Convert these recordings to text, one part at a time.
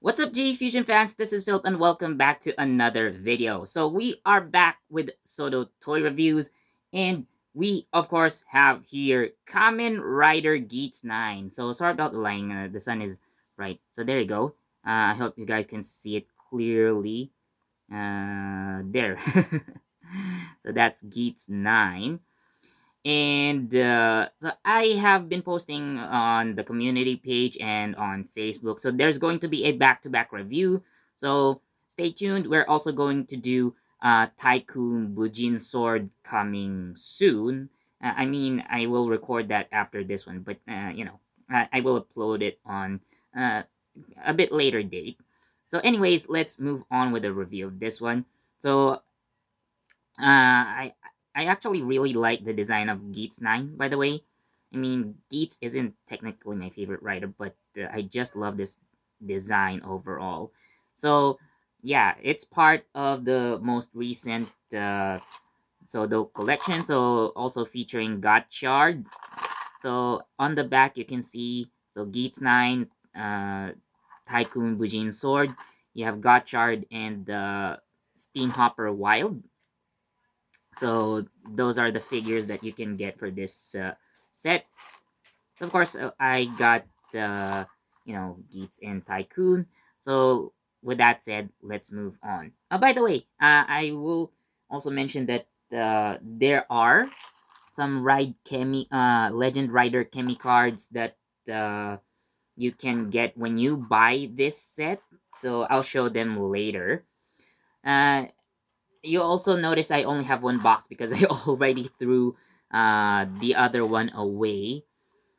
What's up, JEFusion fans? This is Philip, and welcome back to another video. So we are back with Soto toy reviews, and we of course have here Kamen Rider Geats 9. So sorry about the lighting. The sun is bright. So there you go. I hope you guys can see it clearly. There. So that's Geats 9. And so I have been posting on the community page and on Facebook. So there's going to be a back-to-back review. So stay tuned. We're also going to do Tycoon Bujin Sword coming soon. I mean, I will record that after this one, but I will upload it on uh, a bit later date. So, anyways, let's move on with the review of this one. So, I actually really like the design of Geats 9, by the way. I mean, Geats isn't technically my favorite writer, but I just love this design overall. So, yeah, it's part of the most recent the collection, so also featuring Gotchard. So, on the back, you can see Geats 9, Tycoon Bujin Sword. You have Gotchard and the Steenhopper Wild. So those are the figures that you can get for this set. So of course, I got Geats and Tycoon. So with that said, let's move on. By the way, I will also mention that there are some Legend Rider Chemi cards that uh, you can get when you buy this set. So I'll show them later. Uh, you also notice I only have one box because I already threw the other one away.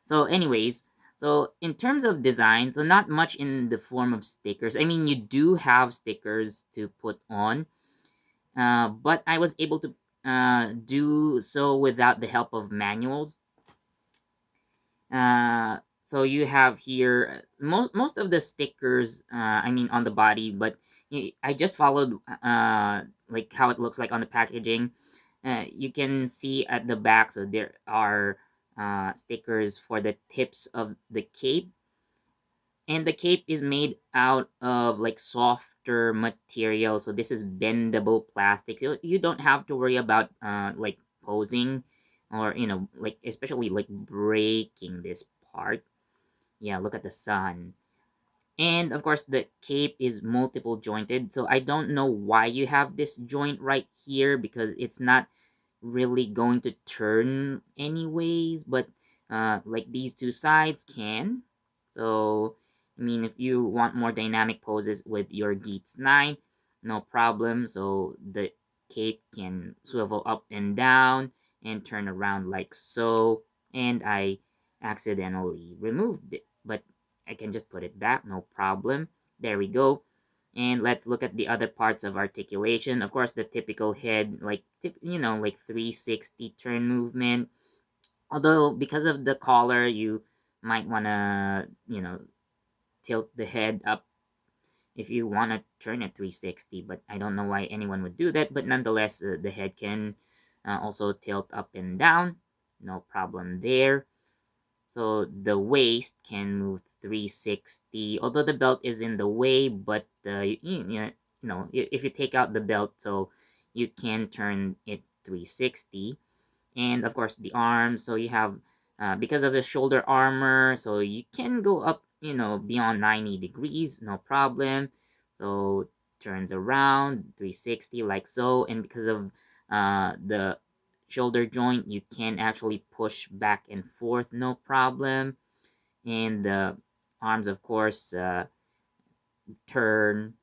So, anyways, so in terms of design, so not much in the form of stickers. I mean, you do have stickers to put on, but I was able to do so without the help of manuals. So you have here most of the stickers. I mean, on the body, but I just followed like how it looks like on the packaging. You can see at the back, so there are stickers for the tips of the cape, and the cape is made out of like softer material. So this is bendable plastic. So you don't have to worry about like posing or like especially like breaking this part. Yeah, look at the sun. And of course, the cape is multiple jointed. So I don't know why you have this joint right here because it's not really going to turn anyways. But like these two sides can. So, I mean, if you want more dynamic poses with your Geats 9, no problem. So the cape can swivel up and down and turn around like so. And I accidentally removed it. But I can just put it back, no problem. There we go. And let's look at the other parts of articulation. Of course, the typical head, like, like 360 turn movement. Although, because of the collar, you might want to, tilt the head up if you want to turn it 360. But I don't know why anyone would do that. But nonetheless, the head can also tilt up and down. No problem there. So the waist can move 360, although the belt is in the way, but if you take out the belt, so you can turn it 360. And of course, the arms, so you have, because of the shoulder armor, so you can go up, beyond 90 degrees, no problem. So turns around 360 like so, and because of the shoulder joint, you can actually push back and forth, no problem. And the arms, of course, turn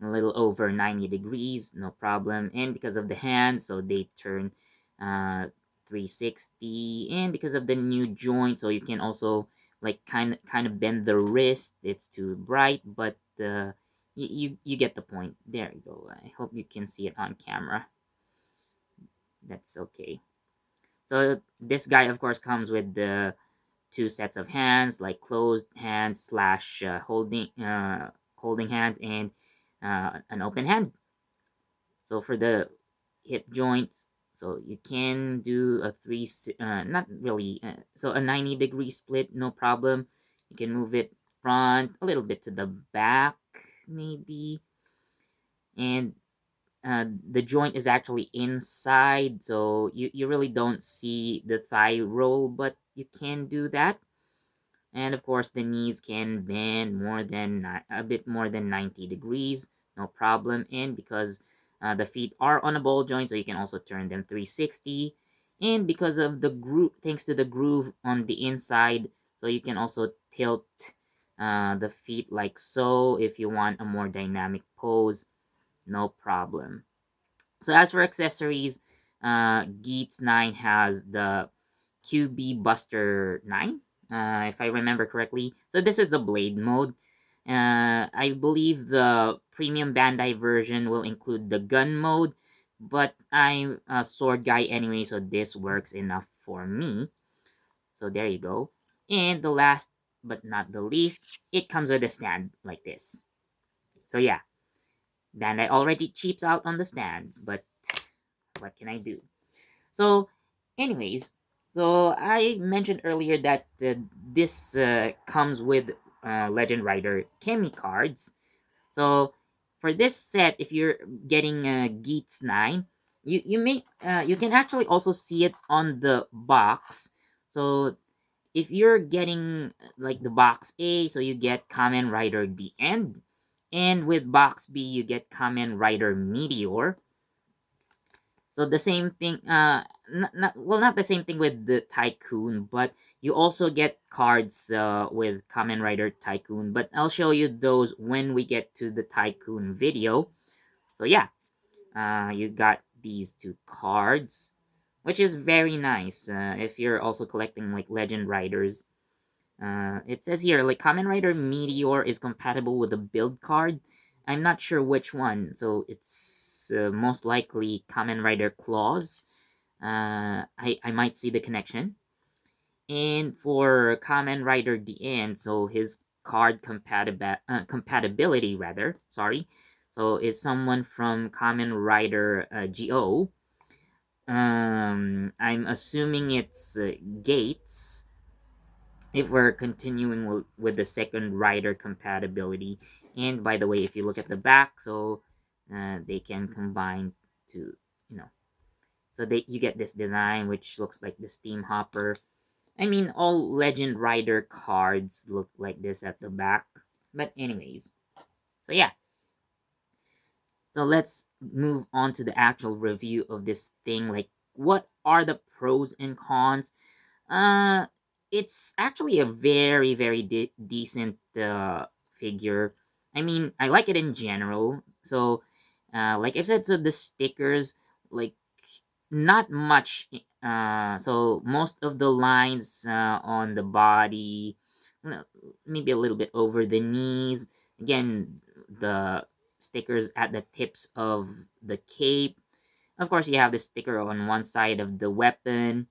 a little over 90 degrees, no problem. And because of the hands, so they turn 360. And because of the new joint, so you can also like kind of bend the wrist. It's too bright, but you get the point. There you go. I hope you can see it on camera. That's okay. So this guy, of course, comes with the two sets of hands, like closed hands slash holding hands, and an open hand. So for the hip joints, so you can do a not really, so a 90-degree split, no problem. You can move it front, a little bit to the back, maybe. And the joint is actually inside, so you really don't see the thigh roll, but you can do that. And of course, the knees can bend a bit more than 90 degrees, no problem. And because the feet are on a ball joint, so you can also turn them 360. And because of the groove, thanks to the groove on the inside, so you can also tilt the feet like so if you want a more dynamic pose, no problem. So as for accessories, Geats 9 has the QB Buster 9, if I remember correctly. So this is the blade mode. I believe the premium Bandai version will include the gun mode, but I'm a sword guy anyway, so this works enough for me. So there you go. And the last but not the least, it comes with a stand like this. So yeah, Bandai already cheaps out on the stands, but what can I do? So, anyways, so I mentioned earlier that this comes with Legend Rider Kemi cards. So, for this set, if you're getting Geats 9, you can actually also see it on the box. So, if you're getting like the box A, so you get Kamen Rider The End, and with box B you get Kamen Rider Meteor. So the same thing, not the same thing with the Tycoon, but you also get cards with Kamen Rider Tycoon. But I'll show you those when we get to the Tycoon video. So yeah, you got these two cards, which is very nice. If you're also collecting like Legend Riders, it says here like Kamen Rider Meteor is compatible with the build card. I'm not sure which one, so it's most likely Kamen Rider Claws. I might see the connection. And for Kamen Rider the End, so his card compatibility rather, sorry. So is someone from Kamen Rider Go. I'm assuming it's Gates if we're continuing with the second rider compatibility. And by the way, if you look at the back, so they can combine to, you know, so they you get this design which looks like the steam hopper. I mean, all Legend Rider cards look like this at the back. But anyways, so yeah, so let's move on to the actual review of this thing. Like, what are the pros and cons? Uh, it's actually a very, very decent figure. I mean, I like it in general. So, like I've said, so the stickers, like, not much. So most of the lines on the body, uh, maybe a little bit over the knees. Again, the stickers at the tips of the cape. Of course, you have the sticker on one side of the weapon.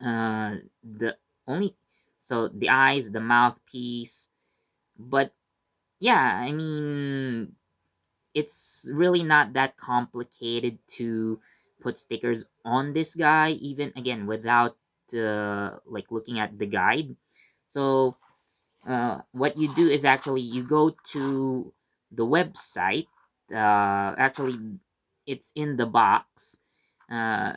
The only so the eyes, the mouthpiece, but yeah, I mean, it's really not that complicated to put stickers on this guy, even again without like looking at the guide. So what you do is actually you go to the website. Actually, it's in the box. Uh,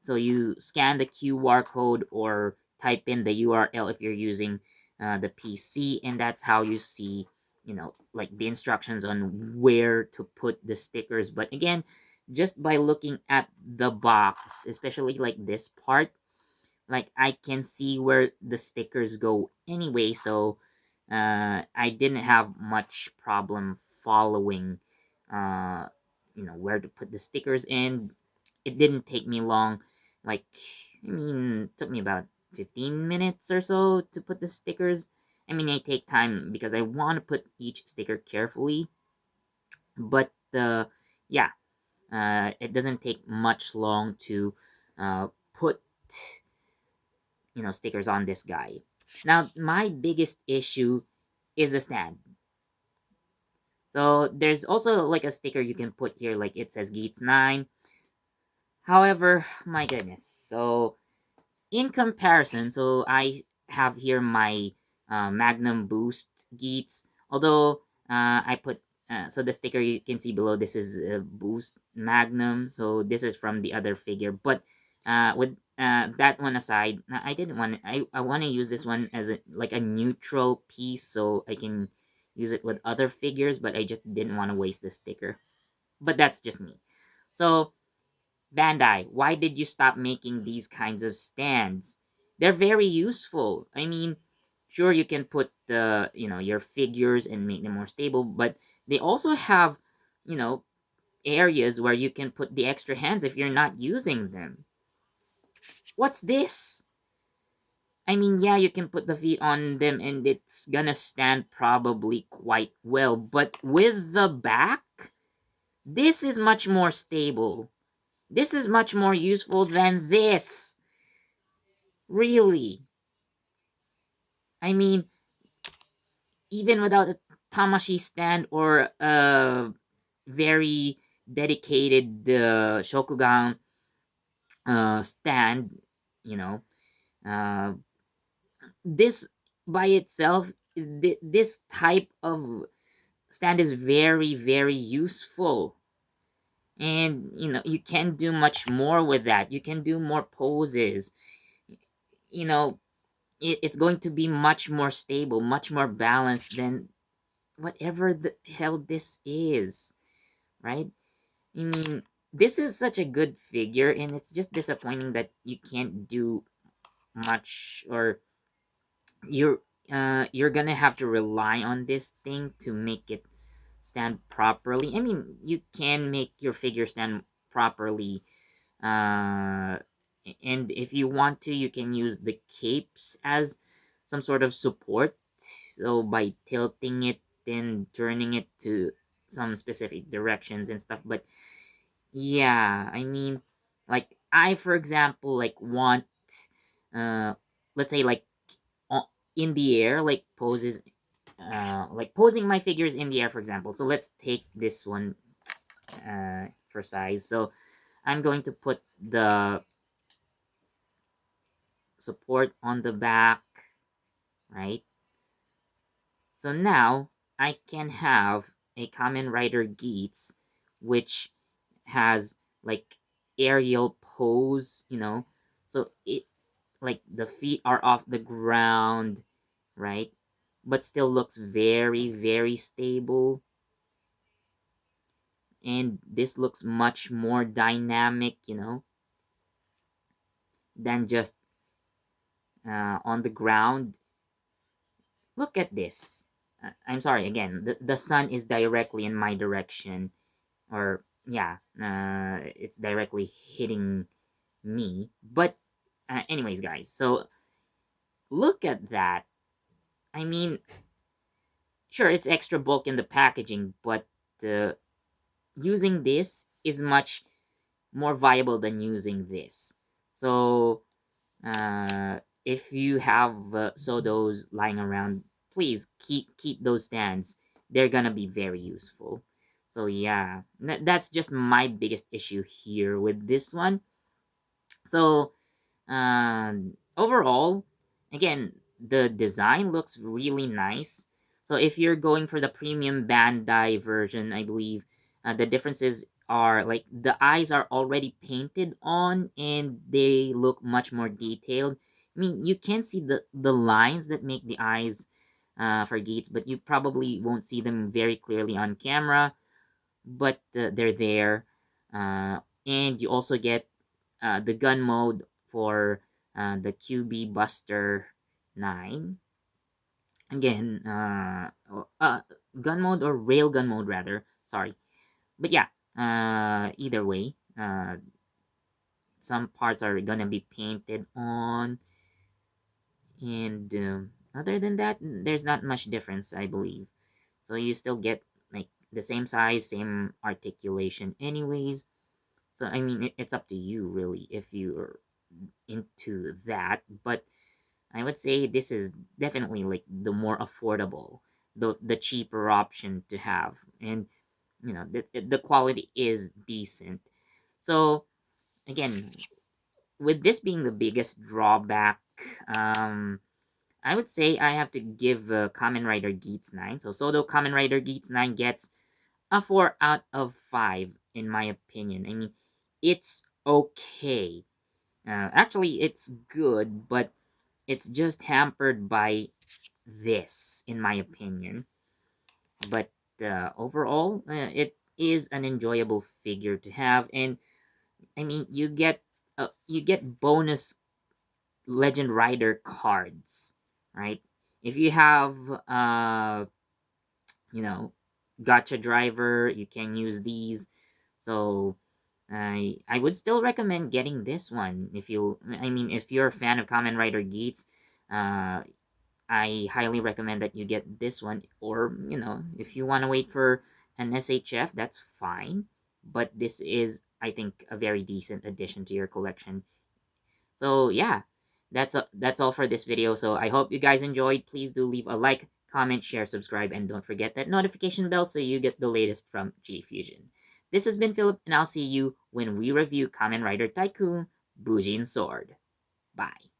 so you scan the QR code or type in the URL if you're using the PC, and that's how you see, like the instructions on where to put the stickers. But again, just by looking at the box, especially like this part, like I can see where the stickers go anyway, so I didn't have much problem following uh where to put the stickers in. It didn't take me long, like, I mean, it took me about 15 minutes or so to put the stickers. I mean, I take time because I want to put each sticker carefully, but yeah, it doesn't take much long to put stickers on this guy. Now, my biggest issue is the stand. So there's also like a sticker you can put here, like it says Geats 9. However, my goodness. So in comparison, so I have here my Magnum Boost Geats. Although I put so the sticker you can see below, this is Boost Magnum. So this is from the other figure. But with that one aside, I didn't want. I want to use this one as a like a neutral piece, so I can use it with other figures. But I just didn't want to waste the sticker. But that's just me. So Bandai, why did you stop making these kinds of stands? They're very useful. I mean, sure you can put the, your figures and make them more stable, but they also have, you know, areas where you can put the extra hands if you're not using them. What's this? I mean, yeah, you can put the feet on them and it's gonna stand probably quite well, but with the back, this is much more stable. This is much more useful than this. Really. I mean, even without a Tamashi stand or a very dedicated Shokugan stand, you know, uh, this by itself, this type of stand is very, very useful. And, you can do much more with that. You can do more poses. You know, it's going to be much more stable, much more balanced than whatever the hell this is, right? I mean, this is such a good figure, and it's just disappointing that you can't do much, or you're you're gonna have to rely on this thing to make it stand properly. I mean, you can make your figure stand properly, uh, and if you want to, you can use the capes as some sort of support. So by tilting it and turning it to some specific directions and stuff. But yeah, I mean, like I, for example, like want, uh, let's say like in the air, like poses, like posing my figures in the air, for example. So let's take this one, for size. So I'm going to put the support on the back, right? So now I can have a Kamen Rider Geats, which has like aerial pose, so it, like the feet are off the ground, right? But still looks very, very stable. And this looks much more dynamic, than just on the ground. Look at this. I'm sorry, again, the sun is directly in my direction. Or, yeah, it's directly hitting me. But, anyways, guys, so look at that. I mean, sure, it's extra bulk in the packaging, but uh, using this is much more viable than using this. So, if you have Sodos lying around, please keep those stands. They're gonna be very useful. So yeah, that's just my biggest issue here with this one. So overall, again, the design looks really nice. So if you're going for the premium Bandai version, I believe the differences are like the eyes are already painted on and they look much more detailed. I mean, you can see the lines that make the eyes for Gates, but you probably won't see them very clearly on camera. But they're there, and you also get the gun mode for the QB Buster 9. Again, gun mode or railgun mode rather. Sorry, but yeah. Either way, some parts are gonna be painted on, and other than that, there's not much difference, I believe. So you still get like the same size, same articulation, anyways. So I mean, it's up to you really if you're into that. But I would say this is definitely like the more affordable, the cheaper option to have, and the quality is decent. So again, with this being the biggest drawback, um, I would say I have to give Kamen Rider Geats 9. So Sodo Kamen Rider Geats 9 gets a 4 out of 5 in my opinion. I mean, it's okay. Actually, it's good, but it's just hampered by this, in my opinion. But overall, it is an enjoyable figure to have, and I mean, you get bonus Legend Rider cards, right? If you have you know, gotcha driver, you can use these. So I would still recommend getting this one if you, I mean, if you're a fan of Kamen Rider Geats, uh I highly recommend that you get this one. Or, you know, if you want to wait for an SHF, that's fine. But this is, I think, a very decent addition to your collection. So yeah, that's all for this video. So I hope you guys enjoyed. Please do leave a like, comment, share, subscribe, and don't forget that notification bell so you get the latest from JEFusion. This has been Philip, and I'll see you when we review Kamen Rider Tycoon Bujin Sword. Bye.